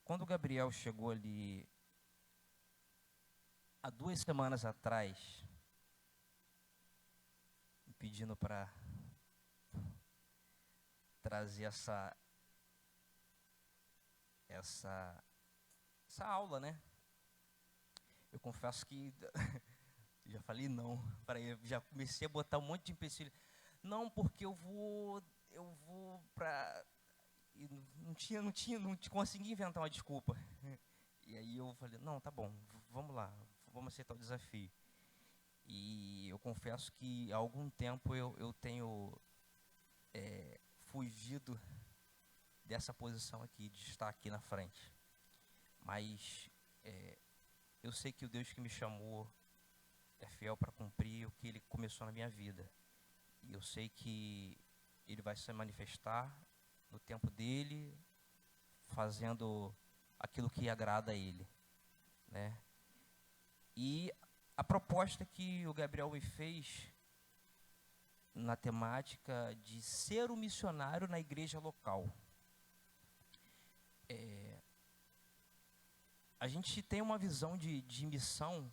Quando o Gabriel chegou ali, há 2 semanas atrás, me pedindo para trazer essa, essa aula, né? Eu confesso que já falei não para ele, já comecei a botar um monte de empecilho. Não, porque eu vou para... Não consegui inventar uma desculpa. E aí eu falei, não, tá bom, vamos lá, vamos aceitar o desafio. E eu confesso que há algum tempo eu tenho fugido dessa posição aqui, de estar aqui na frente. Mas eu sei que o Deus que me chamou é fiel para cumprir o que Ele começou na minha vida. E eu sei que Ele vai se manifestar no tempo dEle, fazendo aquilo que agrada a Ele, né? E a proposta que o Gabriel me fez na temática de ser um missionário na igreja local. A gente tem uma visão de missão.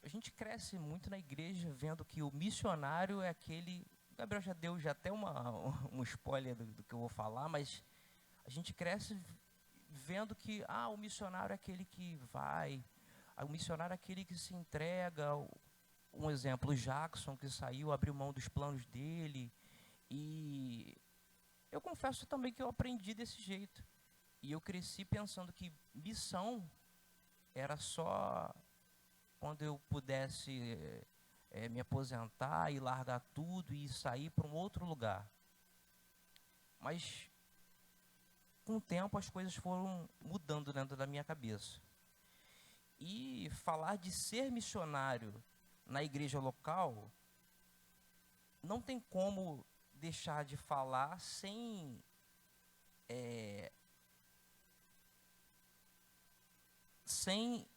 A gente cresce muito na igreja vendo que o missionário é aquele... O Gabriel já deu até um spoiler do que eu vou falar, mas a gente cresce vendo que o missionário é aquele que vai, o missionário é aquele que se entrega. Um exemplo, o Jackson, que saiu, abriu mão dos planos dele. E eu confesso também que eu aprendi desse jeito. E eu cresci pensando que missão era só quando eu pudesse me aposentar e largar tudo e sair para um outro lugar. Mas, com o tempo, as coisas foram mudando dentro da minha cabeça. E falar de ser missionário na igreja local, não tem como deixar de falar sem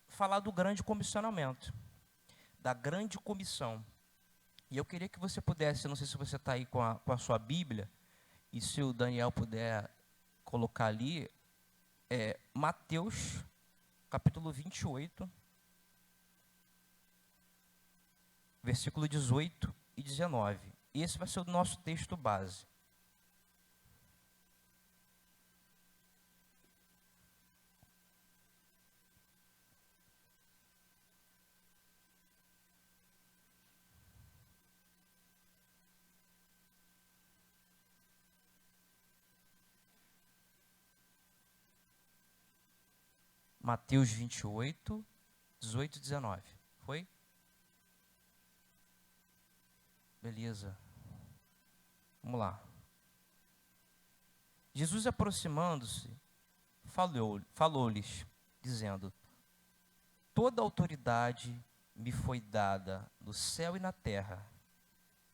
falar do grande comissionamento, da grande comissão. E eu queria que você pudesse, não sei se você está aí com a sua Bíblia, e se o Daniel puder colocar ali, Mateus, capítulo 28, versículo 18 e 19. E esse vai ser o nosso texto base. Mateus 28, 18 e 19. Foi? Beleza. Vamos lá. Jesus, aproximando-se, falou-lhes, dizendo: toda autoridade me foi dada no céu e na terra.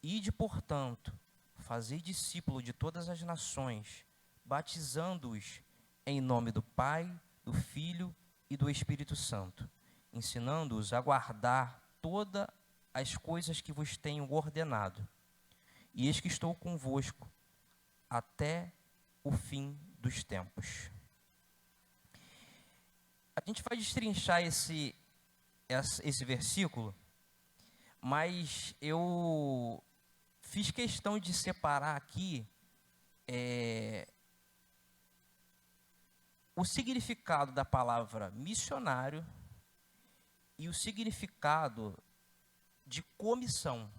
Ide, portanto, fazei discípulo de todas as nações, batizando-os em nome do Pai, do Filho e do Espírito Santo, ensinando-os a guardar todas as coisas que vos tenho ordenado. E eis que estou convosco até o fim dos tempos. A gente vai destrinchar esse versículo, mas eu fiz questão de separar aqui o significado da palavra missionário e o significado de comissão.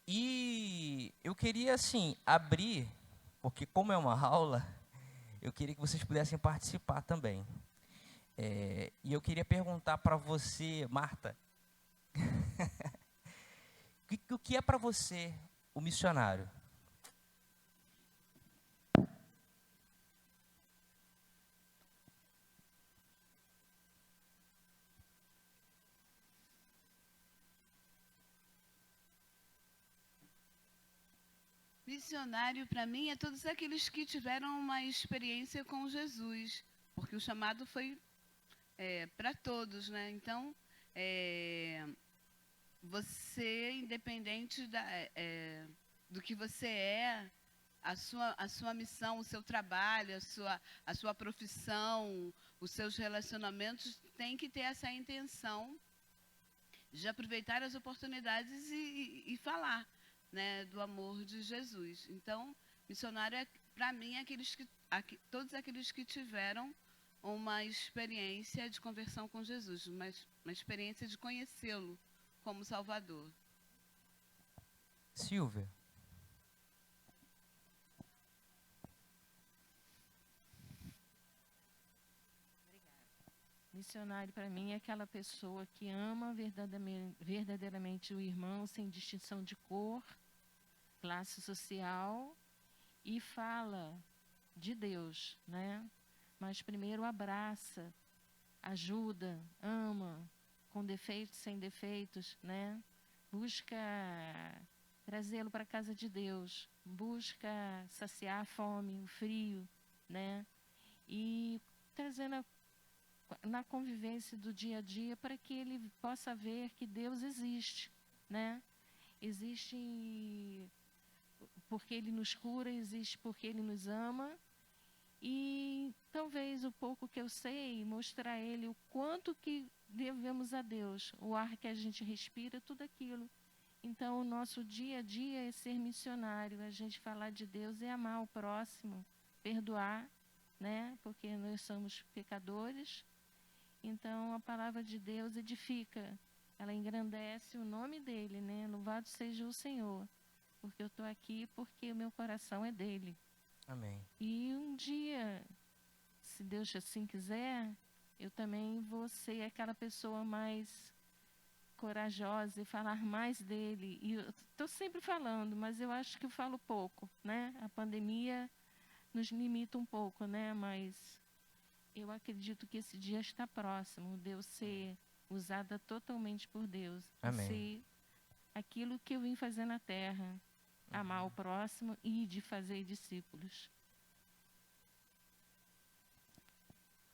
E eu queria, assim, abrir, porque como é uma aula, eu queria que vocês pudessem participar também. E eu queria perguntar para você, Marta, o que é para você o missionário? Missionário, para mim, é todos aqueles que tiveram uma experiência com Jesus, porque o chamado foi para todos, né? Então, você, independente do que você é, a sua missão, o seu trabalho, a sua profissão, os seus relacionamentos, tem que ter essa intenção de aproveitar as oportunidades e falar, né, do amor de Jesus. Então, missionário, para mim, é todos aqueles que tiveram uma experiência de conversão com Jesus, uma experiência de conhecê-lo como Salvador. Silvia. Missionário, para mim, é aquela pessoa que ama verdadeiramente o irmão, sem distinção de cor, classe social, e fala de Deus, né? Mas primeiro abraça, ajuda, ama, com defeitos, sem defeitos, né? Busca trazê-lo para a casa de Deus, busca saciar a fome, o frio, né? E trazendo na convivência do dia a dia para que ele possa ver que Deus existe, né? Existe porque Ele nos cura, existe porque Ele nos ama. E talvez o pouco que eu sei, mostrar a Ele o quanto que devemos a Deus, o ar que a gente respira, tudo aquilo. Então, o nosso dia a dia é ser missionário, a gente falar de Deus é amar o próximo, perdoar, né? Porque nós somos pecadores. Então, a palavra de Deus edifica, ela engrandece o nome dEle, né? Louvado seja o Senhor, porque eu estou aqui porque o meu coração é dEle. Amém. E um dia, se Deus assim quiser, eu também vou ser aquela pessoa mais corajosa e falar mais dEle. E eu estou sempre falando, mas eu acho que eu falo pouco, né? A pandemia nos limita um pouco, né? Mas eu acredito que esse dia está próximo, de eu ser usada totalmente por Deus. Amém. Ser aquilo que eu vim fazer na terra, amar o próximo e de fazer discípulos.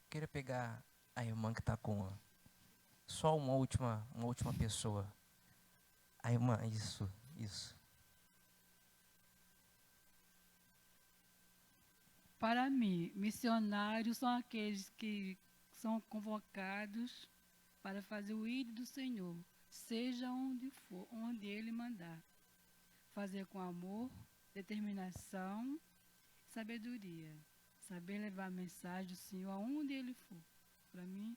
Queria pegar a irmã que está com só uma última pessoa. A irmã, isso. Para mim, missionários são aqueles que são convocados para fazer o ídolo do Senhor, seja onde for, onde Ele mandar. Fazer com amor, determinação, sabedoria. Saber levar a mensagem do Senhor aonde Ele for. Para mim,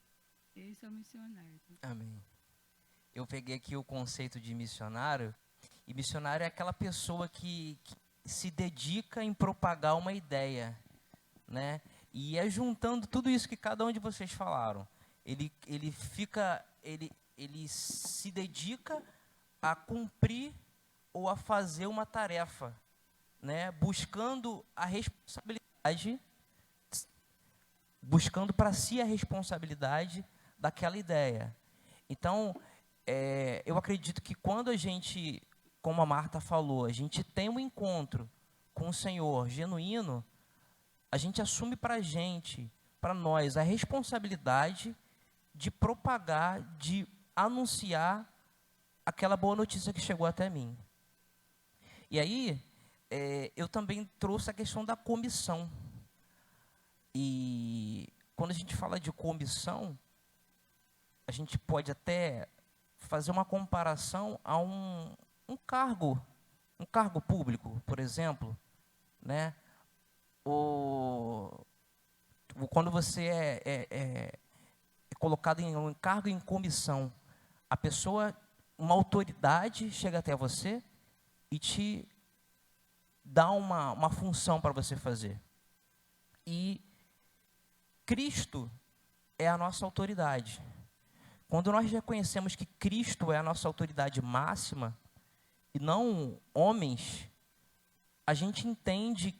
esse é o missionário. Amém. Eu peguei aqui o conceito de missionário, e missionário é aquela pessoa que se dedica em propagar uma ideia, né? E é juntando tudo isso que cada um de vocês falaram. Ele se dedica a cumprir ou a fazer uma tarefa, né? Buscando a responsabilidade, buscando para si a responsabilidade daquela ideia. Então, eu acredito que quando a gente, como a Marta falou, a gente tem um encontro com o Senhor genuíno, a gente assume para a gente, para nós, a responsabilidade de propagar, de anunciar aquela boa notícia que chegou até mim. E aí, eu também trouxe a questão da comissão. E quando a gente fala de comissão, a gente pode até fazer uma comparação a um cargo público, por exemplo, né? Quando você é colocado em um cargo em comissão, a pessoa, uma autoridade chega até você e te dá uma função para você fazer. E Cristo é a nossa autoridade. Quando nós reconhecemos que Cristo é a nossa autoridade máxima, e não homens, a gente entende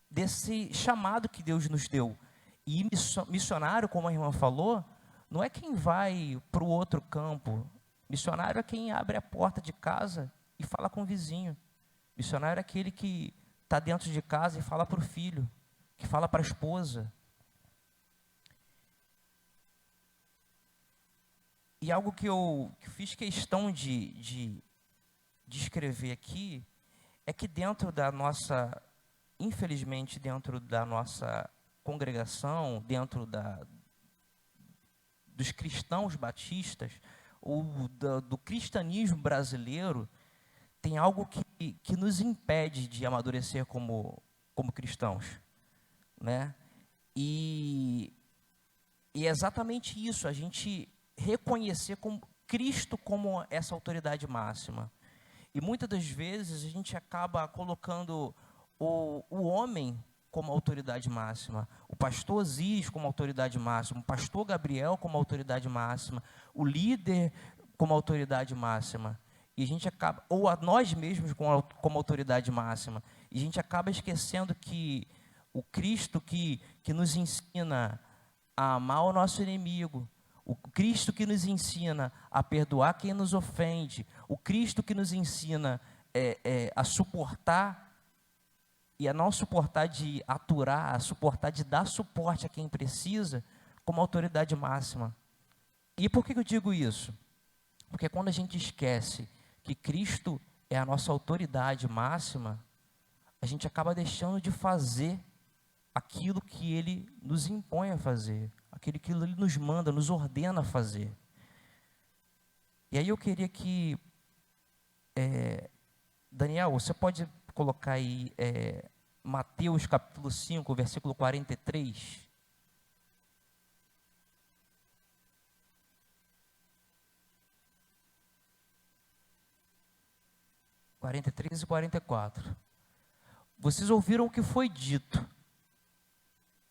desse chamado que Deus nos deu. E missionário, como a irmã falou, não é quem vai para o outro campo. Missionário é quem abre a porta de casa e fala com o vizinho. Missionário é aquele que está dentro de casa e fala para o filho, que fala para a esposa. E algo que eu fiz questão de escrever aqui é que dentro da nossa infelizmente, dentro da nossa congregação, dentro dos cristãos batistas, ou do cristianismo brasileiro, tem algo que nos impede de amadurecer como cristãos, né? E é exatamente isso, a gente reconhecer Cristo como essa autoridade máxima. E muitas das vezes a gente acaba colocando o homem como autoridade máxima, o pastor Ziz como autoridade máxima, o pastor Gabriel como autoridade máxima, o líder como autoridade máxima. E a gente acaba, ou a nós mesmos como autoridade máxima. E a gente acaba esquecendo que o Cristo que nos ensina a amar o nosso inimigo, o Cristo que nos ensina a perdoar quem nos ofende, o Cristo que nos ensina a suportar, e a não suportar de aturar, a suportar de dar suporte a quem precisa, como autoridade máxima. E por que eu digo isso? Porque quando a gente esquece que Cristo é a nossa autoridade máxima, a gente acaba deixando de fazer aquilo que Ele nos impõe a fazer, aquilo que Ele nos manda, nos ordena a fazer. E aí eu queria que, Daniel, você pode colocar aí Mateus capítulo 5, versículo 43. E 44. Vocês ouviram o que foi dito.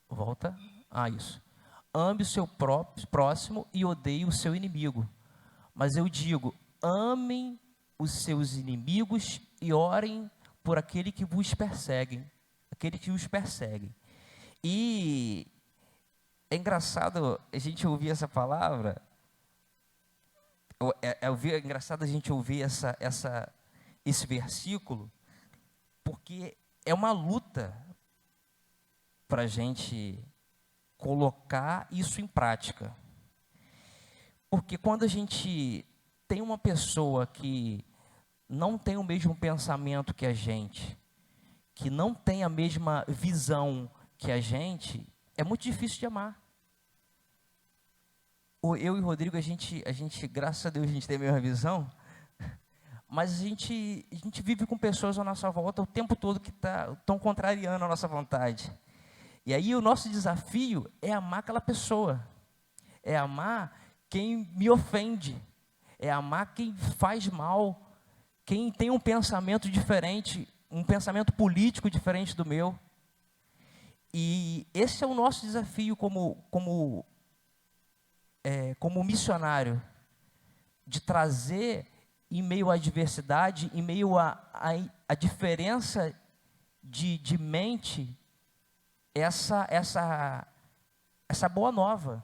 Volta. Isso. Ame o seu próximo e odeie o seu inimigo. Mas eu digo, amem os seus inimigos e orem por aquele que vos perseguem. Aquele que os persegue. E é engraçado a gente ouvir essa palavra. É engraçado a gente ouvir esse versículo, porque é uma luta para a gente colocar isso em prática. Porque quando a gente tem uma pessoa que não tem o mesmo pensamento que a gente, que não tem a mesma visão que a gente, é muito difícil de amar. Eu e o Rodrigo, a gente, graças a Deus, a gente tem a mesma visão, mas a gente vive com pessoas à nossa volta o tempo todo que estão contrariando a nossa vontade. E aí o nosso desafio é amar aquela pessoa, é amar quem me ofende, é amar quem faz mal, quem tem um pensamento diferente, um pensamento político diferente do meu. E esse é o nosso desafio como missionário, de trazer em meio à adversidade, em meio à diferença de mente, essa boa nova.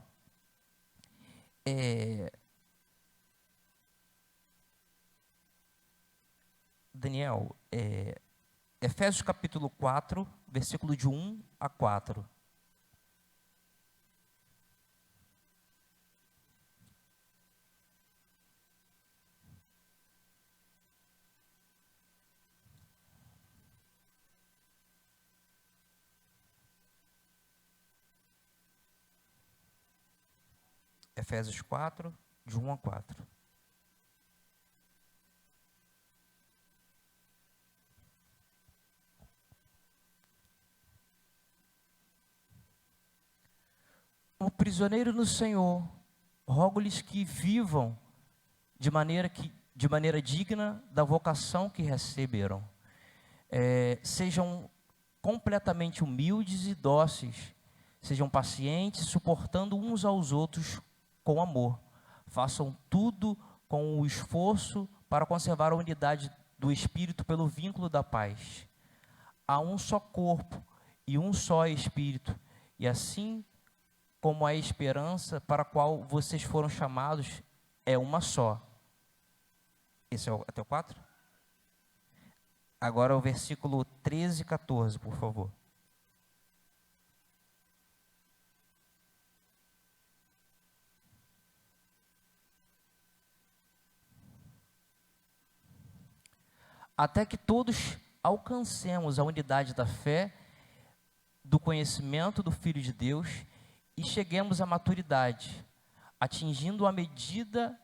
Daniel, Efésios capítulo 4, versículo de 1 a 4. Efésios 4, de 1 a 4. Como prisioneiro no Senhor, rogo-lhes que vivam de maneira digna da vocação que receberam. Sejam completamente humildes e dóceis, sejam pacientes, suportando uns aos outros com amor. Façam tudo com o esforço para conservar a unidade do Espírito pelo vínculo da paz. Há um só corpo e um só Espírito, e assim como a esperança para a qual vocês foram chamados é uma só. Esse é até o 4? Agora o versículo 13 e 14, por favor. Até que todos alcancemos a unidade da fé, do conhecimento do Filho de Deus e cheguemos à maturidade, atingindo a medida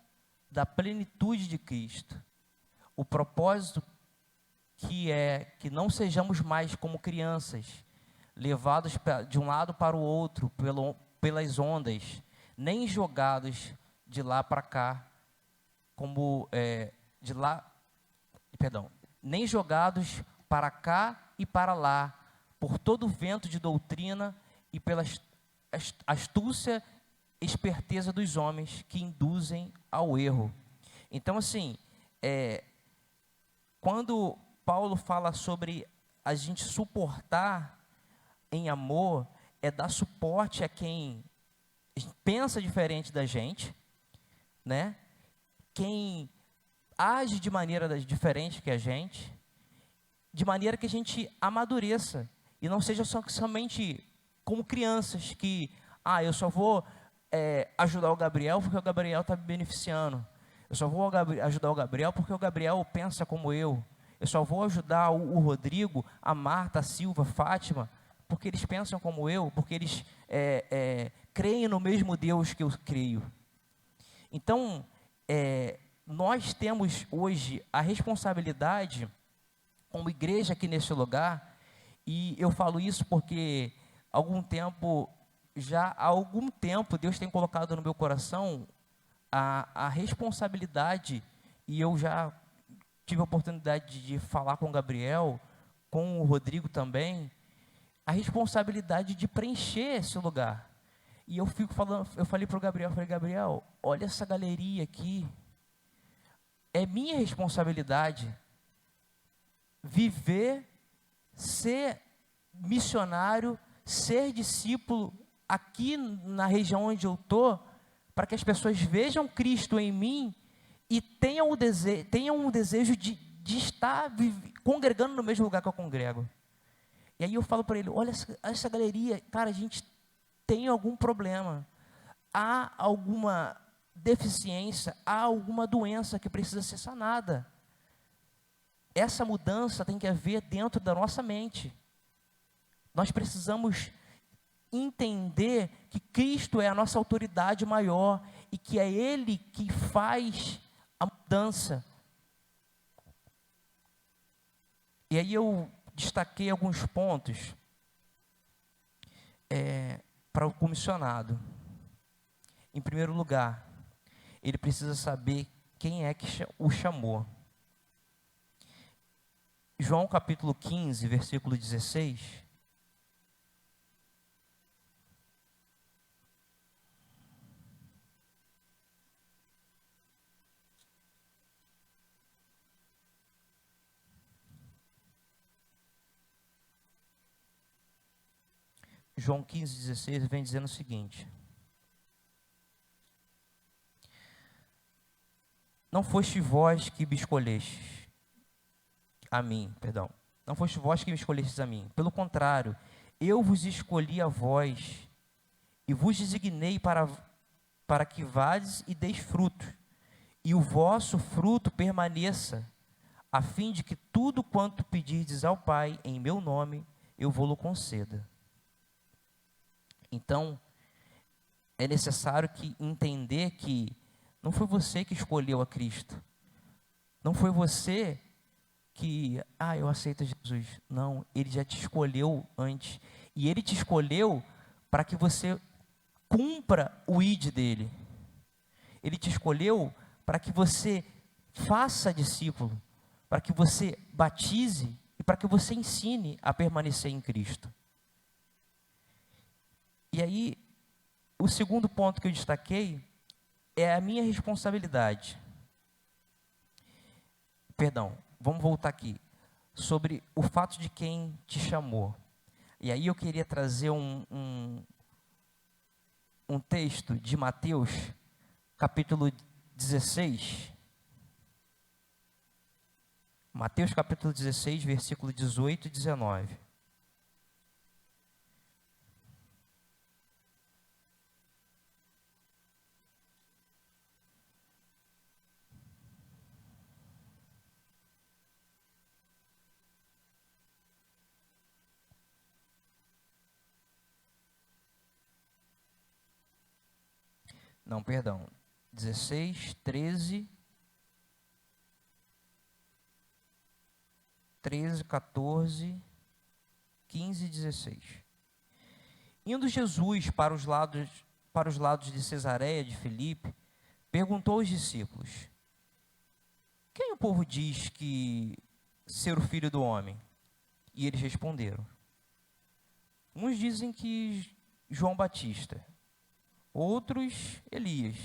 da plenitude de Cristo. O propósito que é que não sejamos mais como crianças, levados de um lado para o outro pelas ondas, nem jogados de lá para cá, nem jogados para cá e para lá, por todo o vento de doutrina e pela astúcia e esperteza dos homens que induzem ao erro. Então, assim, quando Paulo fala sobre a gente suportar em amor, é dar suporte a quem pensa diferente da gente, né? Quem age de maneira diferente que a gente, de maneira que a gente amadureça e não seja somente como crianças que, eu só vou ajudar o Gabriel porque o Gabriel está me beneficiando. Eu só vou ajudar o Gabriel porque o Gabriel pensa como eu. Eu só vou ajudar o Rodrigo, a Marta, a Silva, a Fátima, porque eles pensam como eu, porque eles creem no mesmo Deus que eu creio. Então, nós temos hoje a responsabilidade, como igreja aqui neste lugar, e eu falo isso porque há algum tempo Deus tem colocado no meu coração a responsabilidade, e eu já tive a oportunidade de falar com o Gabriel, com o Rodrigo também, a responsabilidade de preencher esse lugar. E eu falei para o Gabriel, Gabriel, olha essa galeria aqui, é minha responsabilidade viver, ser missionário, ser discípulo aqui na região onde eu estou, para que as pessoas vejam Cristo em mim e tenham um desejo de estar congregando no mesmo lugar que eu congrego. E aí eu falo para ele, olha essa galeria, cara, a gente tem algum problema, há alguma deficiência, há alguma doença que precisa ser sanada. Essa mudança tem que haver dentro da nossa mente. Nós precisamos entender que Cristo é a nossa autoridade maior e que é Ele que faz a mudança. E aí eu destaquei alguns pontos para o comissionado. Em primeiro lugar, ele precisa saber quem é que o chamou. João capítulo 15, versículo 16. João 15, 16 vem dizendo o seguinte: não foste vós que me escolhestes a mim, não foste vós que me escolhestes a mim, pelo contrário, eu vos escolhi a vós e vos designei para que vades e deis fruto, e o vosso fruto permaneça, a fim de que tudo quanto pedirdes ao Pai em meu nome, eu vou-lo conceda. Então, é necessário entender que não foi você que escolheu a Cristo. Não foi você que, eu aceito Jesus. Não, Ele já te escolheu antes. E Ele te escolheu para que você cumpra o ID dEle. Ele te escolheu para que você faça discípulo, para que você batize e para que você ensine a permanecer em Cristo. E aí, o segundo ponto que eu destaquei é a minha responsabilidade. Vamos voltar aqui. Sobre o fato de quem te chamou. E aí eu queria trazer um texto de Mateus, capítulo 16. Mateus capítulo 16, versículo 18 e 19. Não, perdão. 16, 13, 14, 15 e 16. Indo Jesus para os lados de Cesareia de Filipe, perguntou aos discípulos: quem o povo diz que ser o Filho do Homem? E eles responderam: uns dizem que João Batista, outros Elias,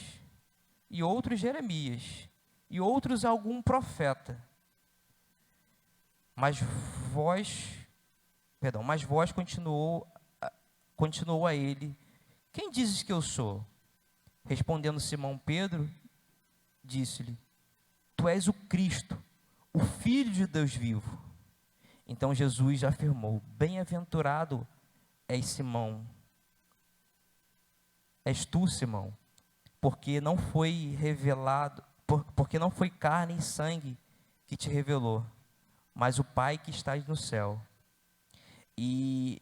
e outros Jeremias, e outros algum profeta. Mas vós continuou a ele: quem dizes que eu sou? Respondendo Simão Pedro, disse-lhe: tu és o Cristo, o Filho de Deus vivo. Então Jesus afirmou: bem-aventurado és Simão, és tu, Simão, porque não foi carne e sangue que te revelou, mas o Pai que está no céu. E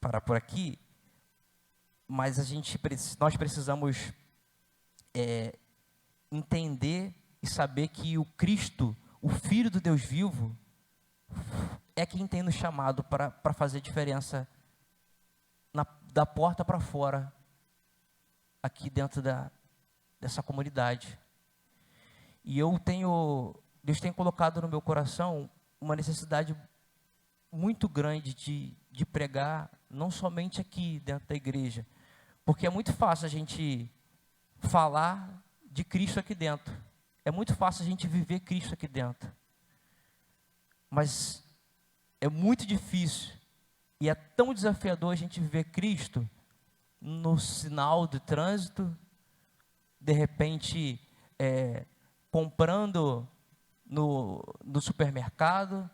parar por aqui, mas nós precisamos entender e saber que o Cristo, o Filho do Deus vivo, é quem tem nos chamado para fazer diferença da porta para fora, aqui dentro dessa comunidade. E Deus tem colocado no meu coração uma necessidade muito grande de pregar, não somente aqui dentro da igreja, porque é muito fácil a gente falar de Cristo aqui dentro, é muito fácil a gente viver Cristo aqui dentro, mas é muito difícil e é tão desafiador a gente viver Cristo no sinal de trânsito, de repente comprando no supermercado,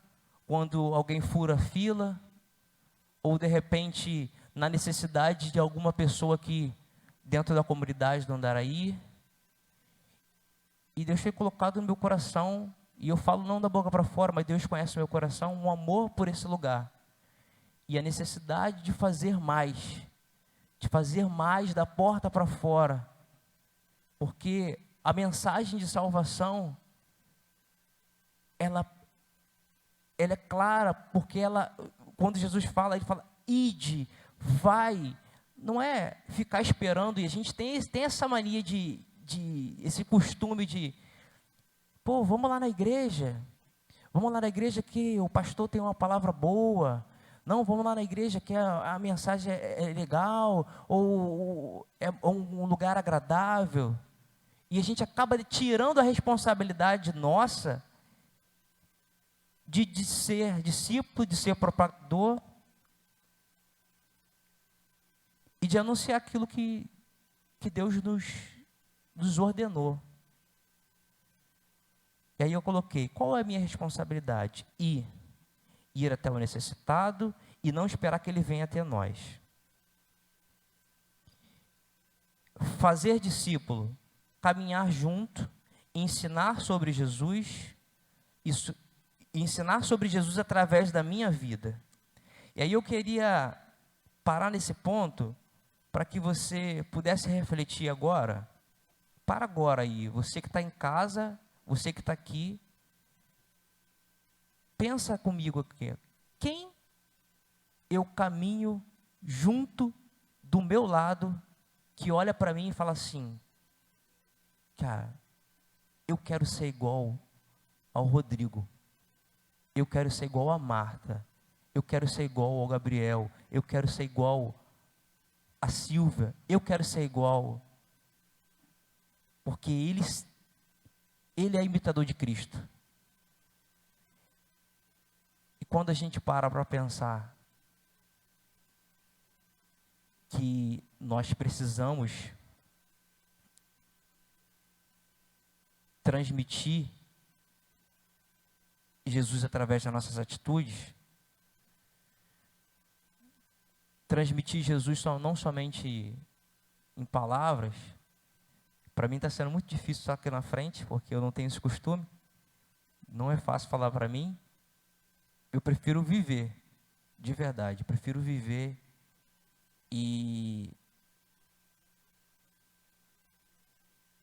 quando alguém fura a fila, ou de repente na necessidade de alguma pessoa aqui dentro da comunidade do Andaraí. E Deus tem colocado no meu coração, e eu falo não da boca para fora, mas Deus conhece o meu coração, um amor por esse lugar. E a necessidade de fazer mais da porta para fora. Porque a mensagem de salvação, ela é clara, porque quando Jesus fala, ele fala: ide, vai, não é ficar esperando. E a gente tem essa mania esse costume de, vamos lá na igreja que o pastor tem uma palavra boa, não, vamos lá na igreja que a mensagem é legal, ou é um lugar agradável, e a gente acaba tirando a responsabilidade nossa de ser discípulo, de ser propagador, e de anunciar aquilo que Deus nos ordenou. E aí eu coloquei: qual é a minha responsabilidade? Ir até o necessitado e não esperar que ele venha até nós. Fazer discípulo, caminhar junto, ensinar sobre Jesus, ensinar sobre Jesus através da minha vida. E aí eu queria parar nesse ponto para que você pudesse refletir agora. Para agora aí, você que está em casa, você que está aqui, pensa comigo aqui: quem eu caminho junto do meu lado, que olha para mim e fala assim: cara, eu quero ser igual ao Rodrigo, eu quero ser igual a Marta, eu quero ser igual ao Gabriel, eu quero ser igual a Silvia, eu quero ser igual, porque ele é imitador de Cristo. E quando a gente para pensar que nós precisamos transmitir Jesus através das nossas atitudes, transmitir Jesus não somente em palavras. Para mim está sendo muito difícil estar aqui na frente, porque eu não tenho esse costume. Não é fácil falar para mim. Eu prefiro viver, de verdade. Prefiro viver e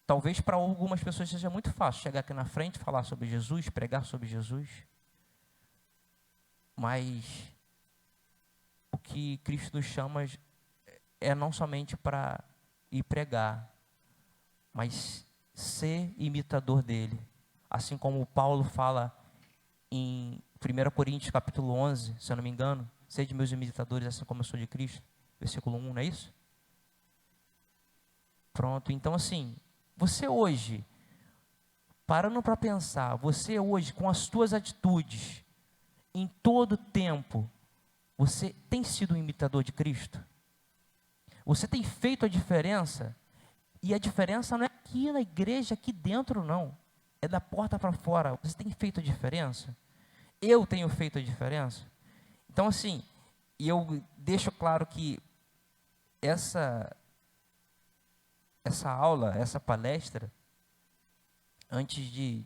Talvez para algumas pessoas seja muito fácil chegar aqui na frente, falar sobre Jesus, pregar sobre Jesus. Mas o que Cristo nos chama é não somente para ir pregar, mas ser imitador dele. Assim como Paulo fala em 1 Coríntios capítulo 11, se eu não me engano, sede meus imitadores, assim como eu sou de Cristo, versículo 1, não é isso? Pronto, então assim, você hoje, parando para pensar, você hoje com as suas atitudes, em todo tempo, você tem sido um imitador de Cristo? Você tem feito a diferença? E a diferença não é aqui na igreja, aqui dentro não, é da porta para fora. Você tem feito a diferença? Eu tenho feito a diferença? Então assim, e eu deixo claro que essa aula, essa palestra, antes de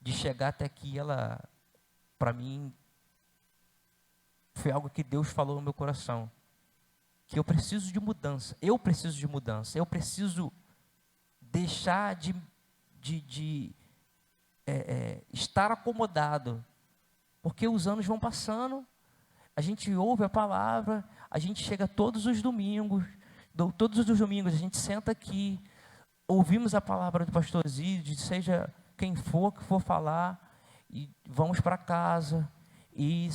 chegar até aqui, ela, para mim, foi algo que Deus falou no meu coração, que eu preciso de mudança, eu preciso deixar de estar acomodado, porque os anos vão passando, a gente ouve a palavra, a gente chega todos os domingos a gente senta aqui, ouvimos a palavra do pastor Zídio, seja quem for que for falar, e vamos para casa, e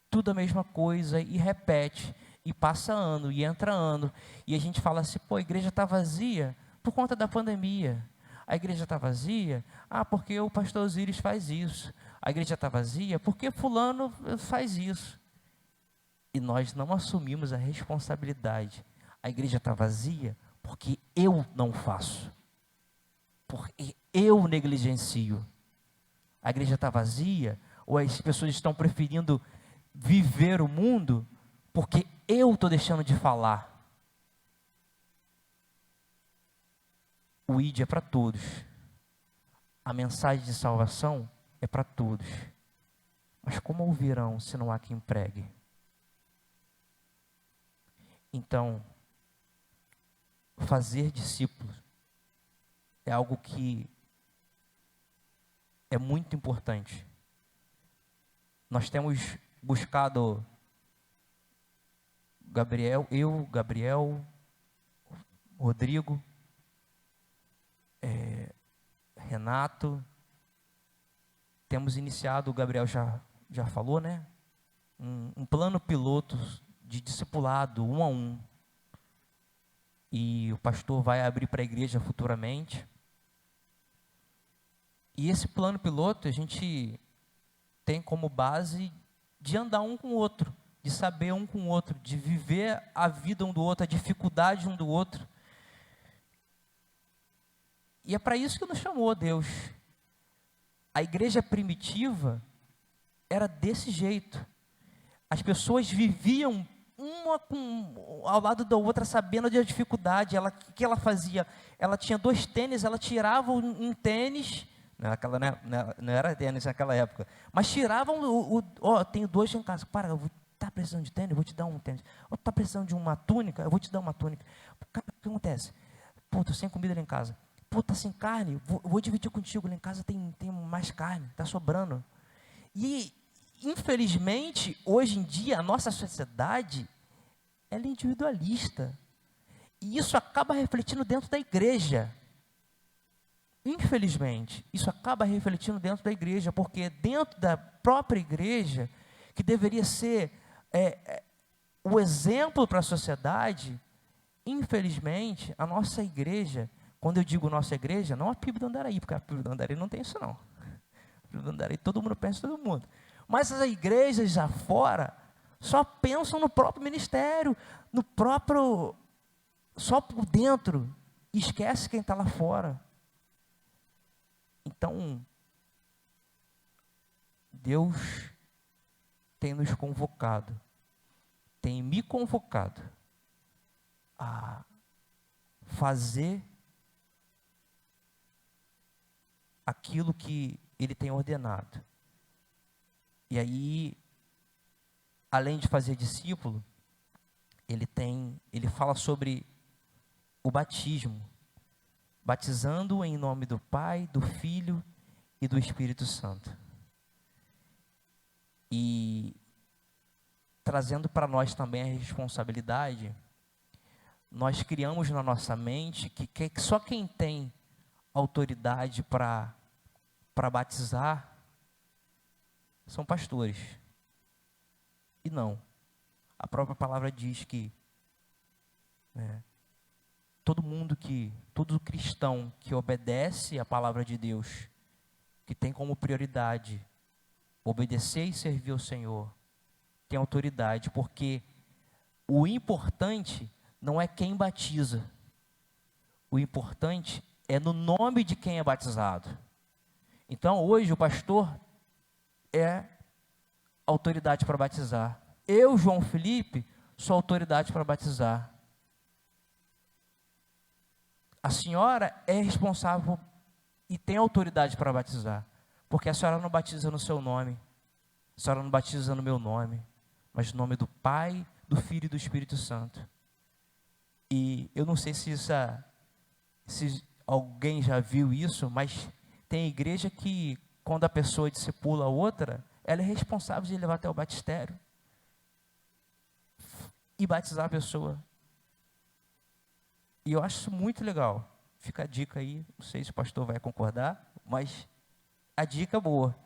tudo a mesma coisa, e repete, e passa ano, e entra ano, e a gente fala assim, pô, a igreja está vazia por conta da pandemia. A igreja está vazia? Porque o pastor Osíris faz isso. A igreja está vazia porque fulano faz isso. E nós não assumimos a responsabilidade. A igreja está vazia porque eu não faço. Porque eu negligencio. A igreja está vazia ou as pessoas estão preferindo viver o mundo porque eu estou deixando de falar. O ID é para todos. A mensagem de salvação é para todos. Mas como ouvirão se não há quem pregue? Então, fazer discípulos é algo que é muito importante. Nós temos buscado Gabriel, Rodrigo, Renato, temos iniciado, o Gabriel já falou, né? Um plano piloto de discipulado 1 a 1. E o pastor vai abrir para a igreja futuramente. E esse plano piloto a gente tem como base de andar um com o outro, de saber um com o outro, de viver a vida um do outro, a dificuldade um do outro. E é para isso que nos chamou Deus. A igreja primitiva era desse jeito. As pessoas viviam uma ao lado da outra, sabendo da dificuldade. O que ela fazia? Ela tinha 2 tênis, ela tirava um tênis, não era tênis naquela época, mas tiravam tenho 2 em casa. Está precisando de tênis? Eu vou te dar um tênis. Está precisando de uma túnica? Eu vou te dar uma túnica. Cara, o que acontece? Estou sem comida lá em casa. Está sem carne? Vou dividir contigo. Lá em casa tem mais carne, está sobrando. E, infelizmente, hoje em dia, a nossa sociedade, ela é individualista. E isso acaba refletindo dentro da igreja. Infelizmente, isso acaba refletindo dentro da igreja, porque dentro da própria igreja, que deveria ser o exemplo para a sociedade, infelizmente, a nossa igreja, quando eu digo nossa igreja, não a PIB do Andaraí, porque a PIB do Andaraí não tem isso não. A PIB do Andaraí, todo mundo pensa em todo mundo. Mas as igrejas já fora só pensam no próprio ministério, só por dentro, e esquece quem está lá fora. Então, Deus tem nos convocado, tem me convocado a fazer aquilo que Ele tem ordenado. E aí, além de fazer discípulo, ele fala sobre o batismo. batizando em nome do Pai, do Filho e do Espírito Santo. E trazendo para nós também a responsabilidade, nós criamos na nossa mente que só quem tem autoridade para batizar são pastores. E não. A própria palavra diz que todo cristão que obedece à palavra de Deus, que tem como prioridade obedecer e servir ao Senhor, tem autoridade, porque o importante não é quem batiza, o importante é no nome de quem é batizado. Então, hoje, o pastor é autoridade para batizar. Eu, João Felipe, sou autoridade para batizar. A senhora é responsável e tem autoridade para batizar, porque a senhora não batiza no seu nome, a senhora não batiza no meu nome, mas no nome do Pai, do Filho e do Espírito Santo. E eu não sei se alguém já viu isso, mas tem igreja que, quando a pessoa discipula a outra, ela é responsável de levar até o batistério e batizar a pessoa. E eu acho isso muito legal. Fica a dica aí, não sei se o pastor vai concordar, mas a dica é boa.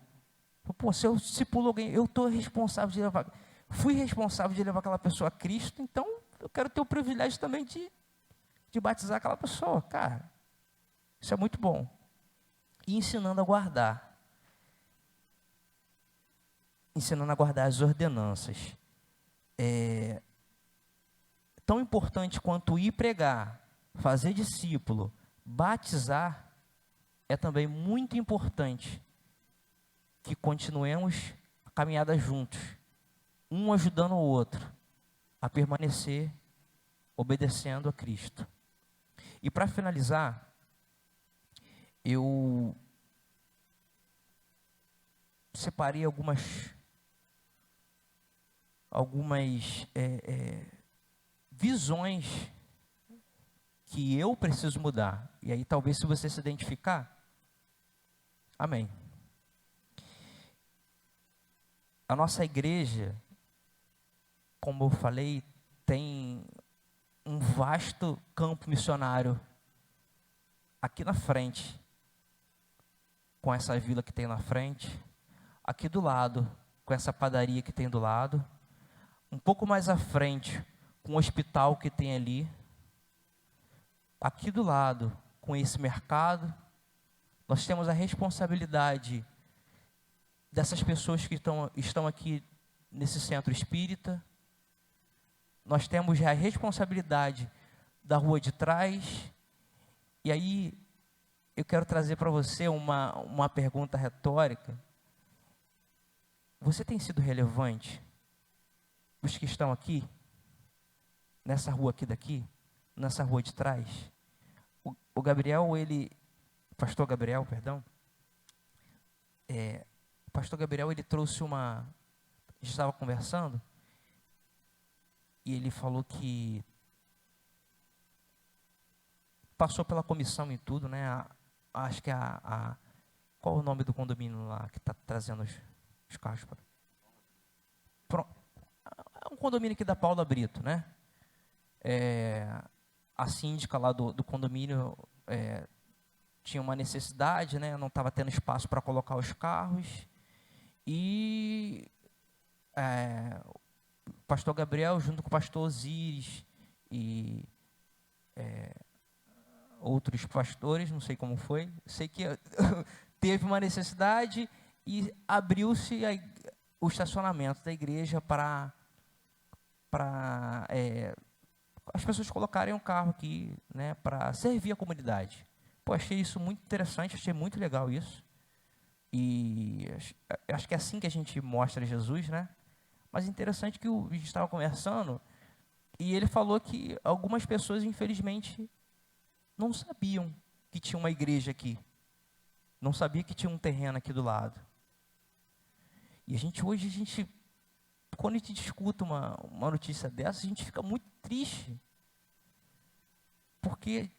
Pô, se eu discipulo alguém, eu estou responsável de levar, fui responsável de levar aquela pessoa a Cristo, então eu quero ter o privilégio também de batizar aquela pessoa. Cara, isso é muito bom. E ensinando a guardar. Ensinando a guardar as ordenanças. Tão importante quanto ir pregar, fazer discípulo, batizar, é também muito importante que continuemos a caminhada juntos, um ajudando o outro a permanecer obedecendo a Cristo. E para finalizar, eu separei algumas visões que eu preciso mudar. E aí talvez, se você se identificar, amém. A nossa igreja, como eu falei, tem um vasto campo missionário aqui na frente, com essa vila que tem na frente, aqui do lado, com essa padaria que tem do lado, um pouco mais à frente, com o hospital que tem ali, aqui do lado, com esse mercado. Nós temos a responsabilidade dessas pessoas que estão aqui nesse centro espírita. Nós temos a responsabilidade da rua de trás. E aí, eu quero trazer para você uma pergunta retórica. Você tem sido relevante? Os que estão aqui, nessa rua aqui daqui, nessa rua de trás? O Gabriel, pastor Gabriel, perdão, o pastor Gabriel, ele trouxe a gente estava conversando, e ele falou que passou pela comissão e tudo, né? Acho que qual é o nome do condomínio lá que está trazendo os carros para? É um condomínio aqui da Paula Brito, né? A síndica lá do condomínio tinha uma necessidade, né? Não estava tendo espaço para colocar os carros. E o pastor Gabriel, junto com o pastor Osíris e outros pastores, não sei como foi, sei que teve uma necessidade e abriu-se o estacionamento da igreja para as pessoas colocarem um carro aqui, né, para servir a comunidade. Pô, achei isso muito interessante, achei muito legal isso. E acho que é assim que a gente mostra Jesus, né? Mas interessante que a gente estava conversando e ele falou que algumas pessoas, infelizmente, não sabiam que tinha uma igreja aqui. Não sabia que tinha um terreno aqui do lado. E hoje, quando a gente escuta uma notícia dessa, a gente fica muito triste. Porque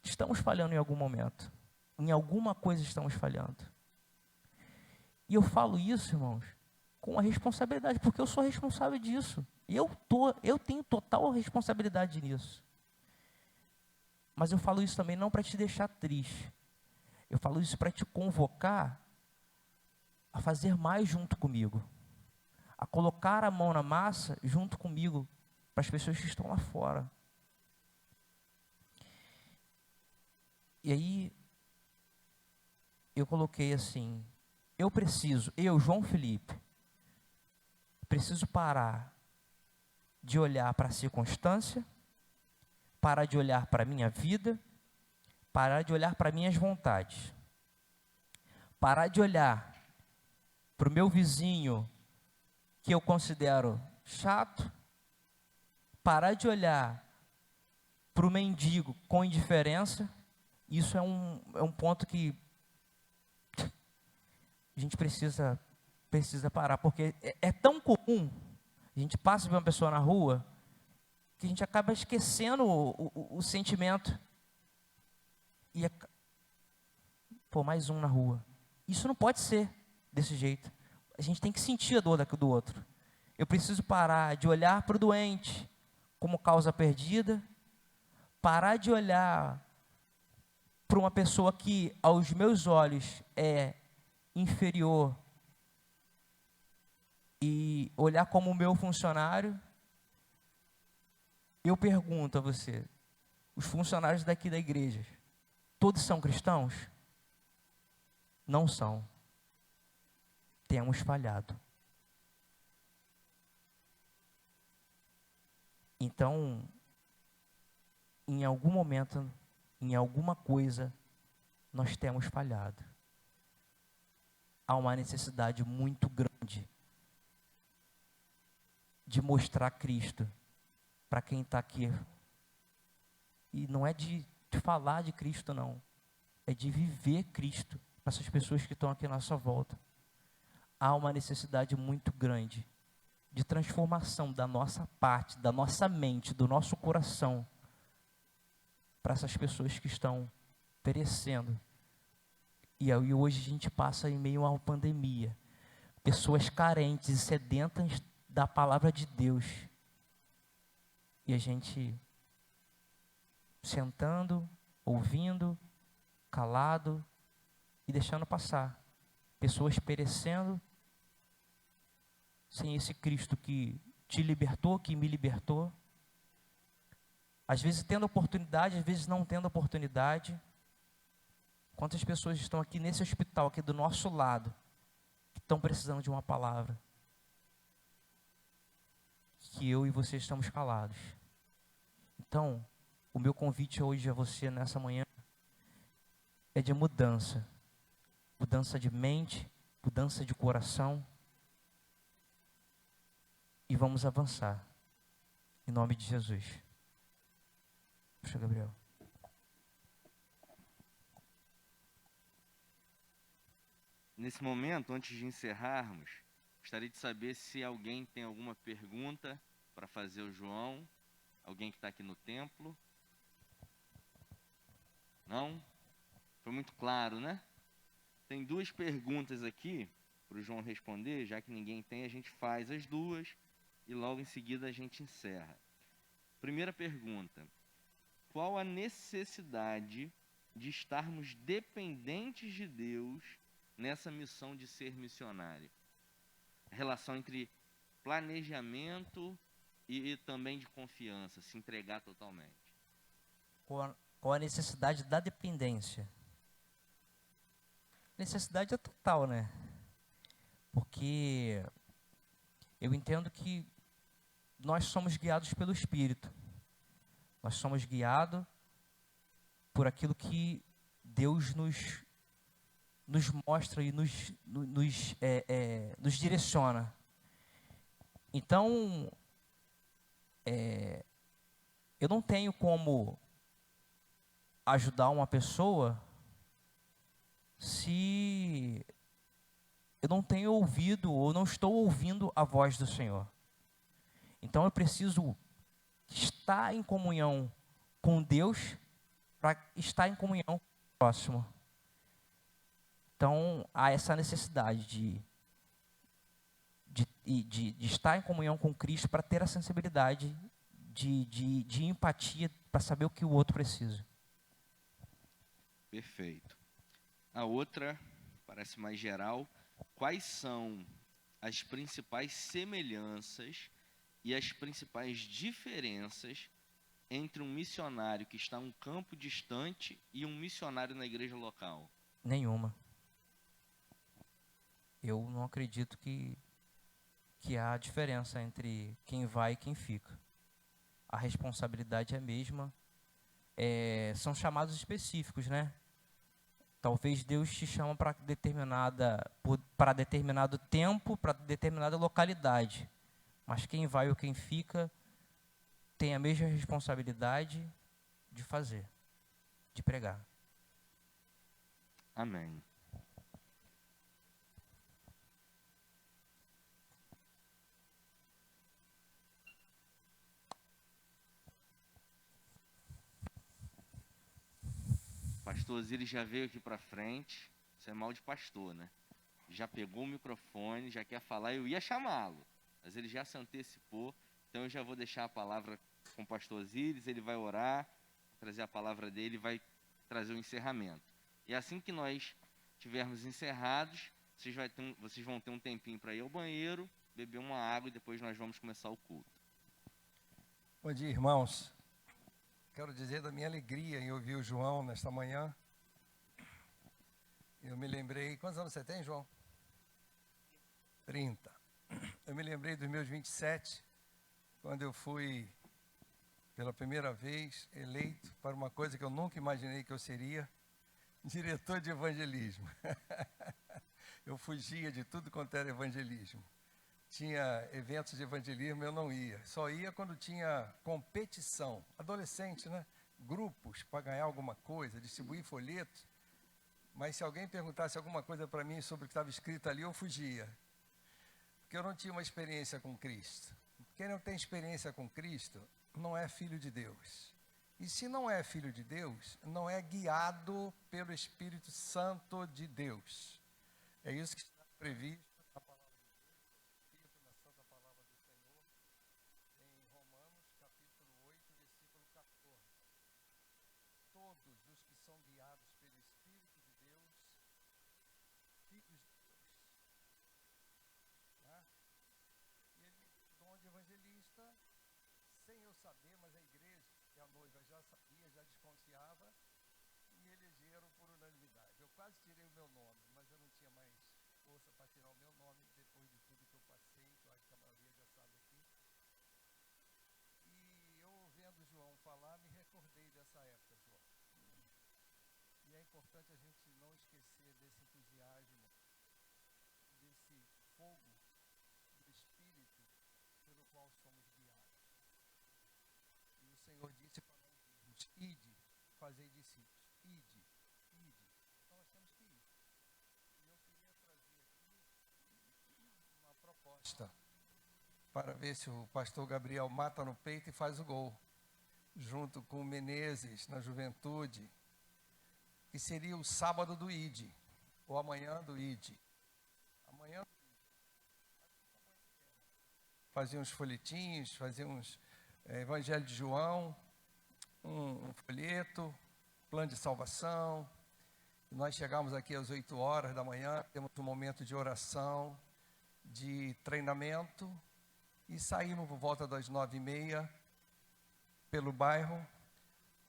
estamos falhando em algum momento. Em alguma coisa estamos falhando. E eu falo isso, irmãos, com a responsabilidade, porque eu sou responsável disso. Eu tenho total responsabilidade nisso. Mas eu falo isso também não para te deixar triste. Eu falo isso para te convocar a fazer mais junto comigo. A colocar a mão na massa junto comigo, para as pessoas que estão lá fora. E aí, eu coloquei assim, eu, João Felipe, preciso parar de olhar para a circunstância, parar de olhar para a minha vida, parar de olhar para minhas vontades, parar de olhar para o meu vizinho que eu considero chato, parar de olhar para o mendigo com indiferença. Isso é um ponto que a gente precisa parar, porque é tão comum, a gente passa por uma pessoa na rua, que a gente acaba esquecendo o sentimento. E mais um na rua. Isso não pode ser desse jeito. A gente tem que sentir a dor do outro. Eu preciso parar de olhar para o doente como causa perdida, parar de olhar para uma pessoa que, aos meus olhos, é inferior e olhar como o meu funcionário. Eu pergunto a você, os funcionários daqui da igreja, todos são cristãos? Não são. Temos falhado. Então, em algum momento, em alguma coisa, nós temos falhado. Há uma necessidade muito grande de mostrar Cristo para quem está aqui. E não é de falar de Cristo, não. É de viver Cristo para essas pessoas que estão aqui à nossa volta. Há uma necessidade muito grande de transformação da nossa parte, da nossa mente, do nosso coração, para essas pessoas que estão perecendo. E aí hoje a gente passa em meio a uma pandemia. Pessoas carentes e sedentas da palavra de Deus. E a gente sentando, ouvindo, calado e deixando passar. Pessoas perecendo sem esse Cristo que te libertou, que me libertou. Às vezes tendo oportunidade, às vezes não tendo oportunidade. Quantas pessoas estão aqui nesse hospital, aqui do nosso lado, que estão precisando de uma palavra, que eu e você estamos calados. Então, o meu convite hoje a você nessa manhã é de mudança. Mudança de mente, mudança de coração. E vamos avançar. Em nome de Jesus. Puxa, Gabriel. Nesse momento, antes de encerrarmos, gostaria de saber se alguém tem alguma pergunta para fazer ao João. Alguém que está aqui no templo. Não? Foi muito claro, né? Tem duas perguntas aqui para o João responder. Já que ninguém tem, a gente faz as duas e logo em seguida a gente encerra. Primeira pergunta: qual a necessidade de estarmos dependentes de Deus nessa missão de ser missionário? A relação entre planejamento e também de confiança, se entregar totalmente. Qual a necessidade da dependência? Necessidade é total, né? Porque eu entendo que nós somos guiados pelo Espírito. Nós somos guiados por aquilo que Deus nos mostra e nos direciona. Então, eu não tenho como ajudar uma pessoa se eu não tenho ouvido ou não estou ouvindo a voz do Senhor. Então eu preciso estar em comunhão com Deus para estar em comunhão com o próximo. Então, há essa necessidade de estar em comunhão com Cristo para ter a sensibilidade de empatia para saber o que o outro precisa. Perfeito. A outra, parece mais geral, quais são as principais semelhanças e as principais diferenças entre um missionário que está em um campo distante e um missionário na igreja local? Nenhuma. Eu não acredito que há diferença entre quem vai e quem fica. A responsabilidade é a mesma. São chamados específicos, né? Talvez Deus te chama para determinado tempo, para determinada localidade. Mas quem vai ou quem fica tem a mesma responsabilidade de fazer, de pregar. Amém. Pastor Osiris já veio aqui para frente. Isso é mal de pastor, né? Já pegou o microfone, já quer falar. Eu ia chamá-lo, mas ele já se antecipou. Então eu já vou deixar a palavra com o pastor Osiris. Ele vai orar, trazer a palavra dele e vai trazer o encerramento. E assim que nós tivermos encerrados, vocês vão ter um tempinho para ir ao banheiro, beber uma água e depois nós vamos começar o culto. Bom dia, irmãos. Quero dizer da minha alegria em ouvir o João nesta manhã. Eu me lembrei... Quantos anos você tem, João? 30. Eu me lembrei dos meus 27, quando eu fui, pela primeira vez, eleito para uma coisa que eu nunca imaginei que eu seria, diretor de evangelismo. Eu fugia de tudo quanto era evangelismo. Tinha eventos de evangelismo, eu não ia. Só ia quando tinha competição. Adolescente, né? Grupos para ganhar alguma coisa, distribuir folhetos. Mas se alguém perguntasse alguma coisa para mim sobre o que estava escrito ali, eu fugia. Porque eu não tinha uma experiência com Cristo. Quem não tem experiência com Cristo não é filho de Deus. E se não é filho de Deus, não é guiado pelo Espírito Santo de Deus. É isso que está previsto na palavra de Deus, escrito na Santa Palavra do Senhor, em Romanos, capítulo 8, versículo 14. Todos os que são guiados pelo Espírito de Deus, filhos de Deus. Tá? E ele, dom de evangelista, sem eu saber, mas a igreja e a noiva já sabia, já desconfiava, me elegeram por unanimidade. Eu quase tirei o meu nome, mas eu não tinha mais força para tirar o meu nome depois de tudo que eu passei, que eu acho que a maioria já sabe aqui. E eu, ouvindo o João falar, me recordei dessa época, João. E é importante a gente não esquecer desse entusiasmo, desse fogo do Espírito pelo qual somos guiados. E o Senhor disse para nós irmos: ide, fazei discípulos. Ide. Então nós temos que ir. E eu queria trazer aqui uma proposta para ver se o pastor Gabriel mata no peito e faz o gol, junto com o Menezes na juventude, que seria o sábado do ID, ou amanhã do ID. Amanhã do ID. Fazia uns folhetinhos, fazia uns Evangelho de João, um folheto, plano de salvação. Nós chegamos aqui às 8 horas da manhã, temos um momento de oração, de treinamento, e saímos por volta das 9h30 pelo bairro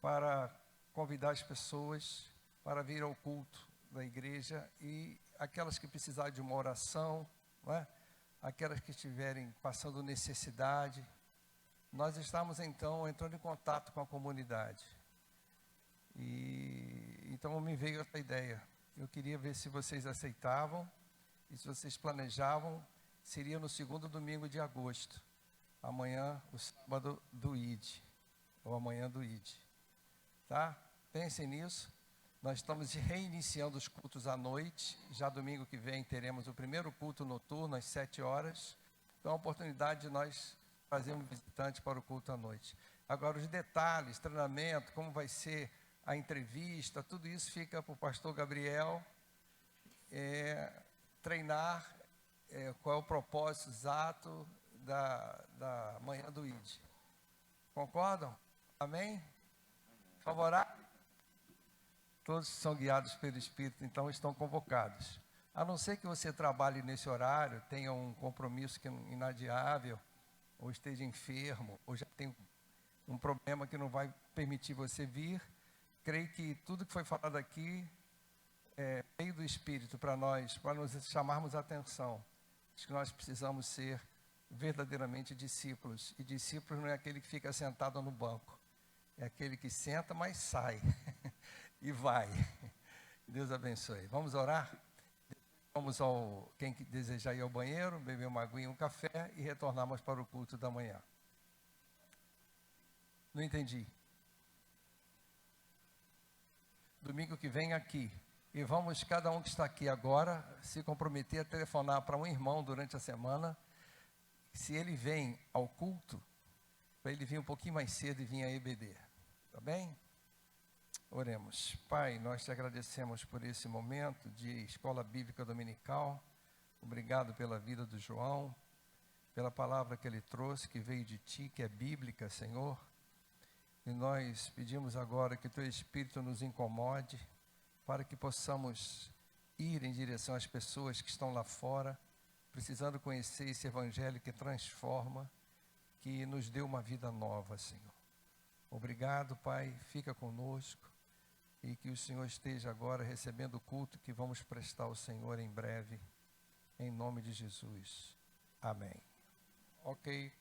para convidar as pessoas para vir ao culto da igreja, e aquelas que precisarem de uma oração, não é? Aquelas que estiverem passando necessidade. Nós estamos então entrando em contato com a comunidade. E então me veio essa ideia. Eu queria ver se vocês aceitavam e se vocês planejavam. Seria no segundo domingo de agosto. Amanhã, o sábado do ID. Ou amanhã do ID. Tá? Pensem nisso. Nós estamos reiniciando os cultos à noite. Já domingo que vem teremos o primeiro culto noturno às 7 horas. Então, é uma oportunidade de nós fazermos visitante para o culto à noite. Agora, os detalhes, treinamento, como vai ser a entrevista, tudo isso fica para o pastor Gabriel treinar qual é o propósito exato da manhã do ID. Concordam? Amém? Favorável? Todos que são guiados pelo Espírito, então, estão convocados. A não ser que você trabalhe nesse horário, tenha um compromisso que é inadiável, ou esteja enfermo, ou já tem um problema que não vai permitir você vir, creio que tudo que foi falado aqui é meio do Espírito para nós, para nos chamarmos a atenção. Acho que nós precisamos ser verdadeiramente discípulos. E discípulo não é aquele que fica sentado no banco. É aquele que senta, mas sai. E vai. Deus abençoe. Vamos orar? Vamos quem desejar ir ao banheiro, beber uma aguinha, um café e retornarmos para o culto da manhã. Não entendi. Domingo que vem aqui. E vamos, cada um que está aqui agora, se comprometer a telefonar para um irmão durante a semana. Se ele vem ao culto, para ele vir um pouquinho mais cedo e vir à EBD. Tá bem? Oremos. Pai, nós te agradecemos por esse momento de escola bíblica dominical. Obrigado pela vida do João, pela palavra que ele trouxe, que veio de ti, que é bíblica, Senhor. E nós pedimos agora que teu Espírito nos incomode, para que possamos ir em direção às pessoas que estão lá fora, precisando conhecer esse evangelho que transforma, que nos deu uma vida nova, Senhor. Obrigado, Pai, fica conosco e que o Senhor esteja agora recebendo o culto que vamos prestar ao Senhor em breve, em nome de Jesus. Amém. Ok.